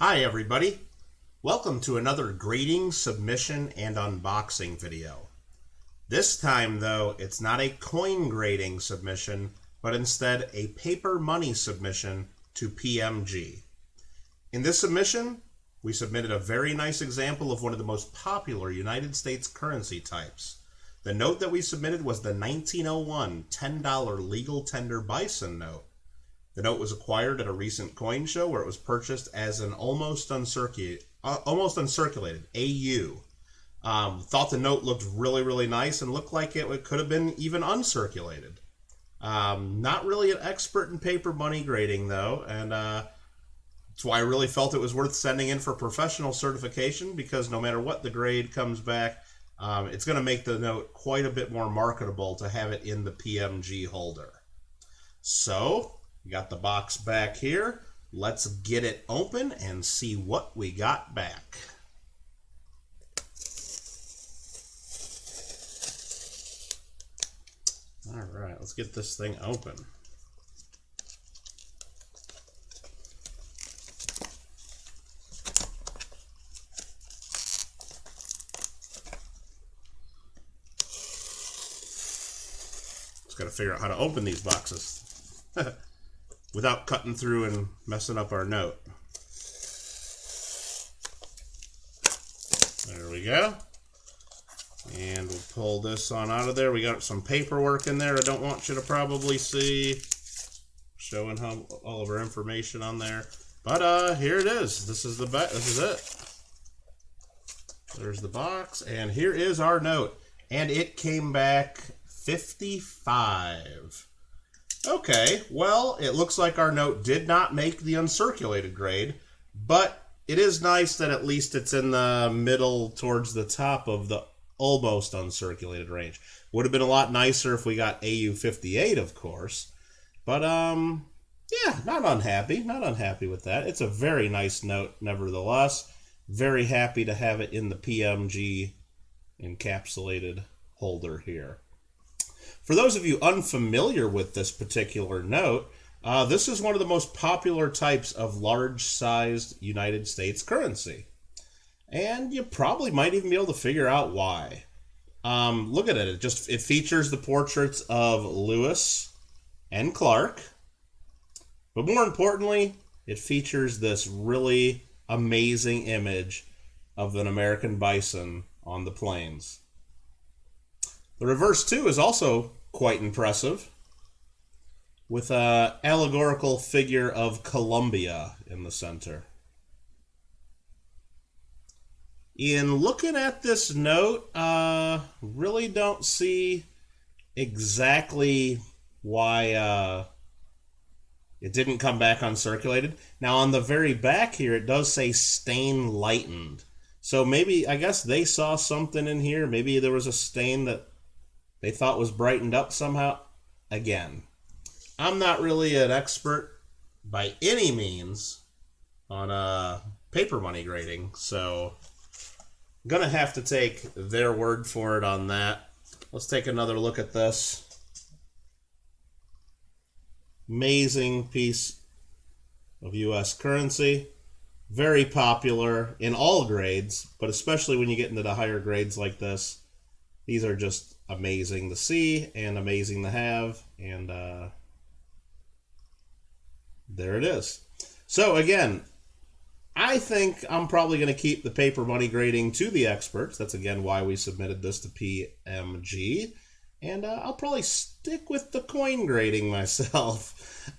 Hi everybody, welcome to another grading, submission, and unboxing video. This time though, it's not a coin grading submission, but instead a paper money submission to PMG. In this submission, we submitted a very nice example of one of the most popular United States currency types. The note that we submitted was the 1901 $10 Legal Tender Bison Note. The note was acquired at a recent coin show where it was purchased as an almost uncirculated AU. Thought the note looked really nice and looked like it could have been even uncirculated. Not really an expert in paper money grading though, and that's why I really felt it was worth sending in for professional certification, because no matter what the grade comes back, it's going to make the note quite a bit more marketable to have it in the PMG holder. So, we got the box back here. Let's get it open and see what we got back. All right, let's get this thing open. Just got to figure out how to open these boxes without cutting through and messing up our note. There we go. And we'll pull this on out of there. We got some paperwork in there I don't want you to probably see, showing how all of our information on there. But here it is. This is the back. This is it. There's the box, and here is our note. And it came back 55. Okay, well, it looks like our note did not make the uncirculated grade, but it is nice that at least it's in the middle towards the top of the almost uncirculated range. Would have been a lot nicer if we got AU 58, of course, but yeah, not unhappy with that. It's a very nice note nevertheless. Very happy to have it in the PMG encapsulated holder here. For those of you unfamiliar with this particular note, this is one of the most popular types of large-sized United States currency. And you probably might even be able to figure out why. Look at it. It features the portraits of Lewis and Clark. But more importantly, it features this really amazing image of an American bison on the plains. The reverse, too, is also quite impressive, with an allegorical figure of Columbia in the center. In looking at this note, really don't see exactly why it didn't come back uncirculated. Now, on the very back here, it does say stain lightened. So maybe, I guess they saw something in here. Maybe there was a stain that they thought was brightened up somehow. Again, I'm not really an expert by any means on paper money grading, so I'm going to have to take their word for it on that. Let's take another look at this. Amazing piece of U.S. currency. Very popular in all grades, but especially when you get into the higher grades like this. These are just amazing to see and amazing to have, and there it is. So again, I think I'm probably going to keep the paper money grading to the experts. That's again why we submitted this to PMG, and I'll probably stick with the coin grading myself.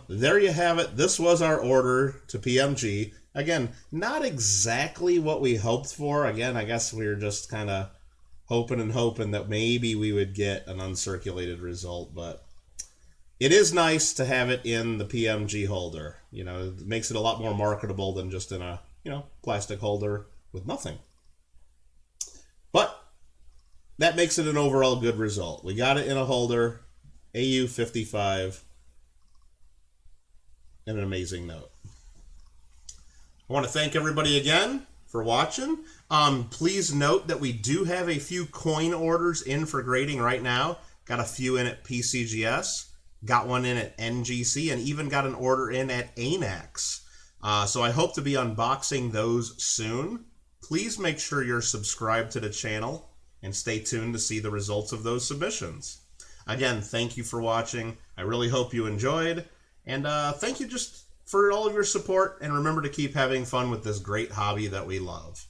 There you have it. This was our order to PMG. Again, not exactly what we hoped for. Again, I guess we were just kind of hoping that maybe we would get an uncirculated result, but it is nice to have it in the PMG holder. You know, it makes it a lot more marketable than just in a, plastic holder with nothing. But that makes it an overall good result. We got it in a holder, AU 55, and an amazing note. I want to thank everybody again for watching. Please note that we do have a few coin orders in for grading right now. Got a few in at PCGS, got one in at NGC, and even got an order in at ANAX. So I hope to be unboxing those soon. Please make sure you're subscribed to the channel and stay tuned to see the results of those submissions. Again, thank you for watching. I really hope you enjoyed. And thank you just for all of your support. And remember to keep having fun with this great hobby that we love.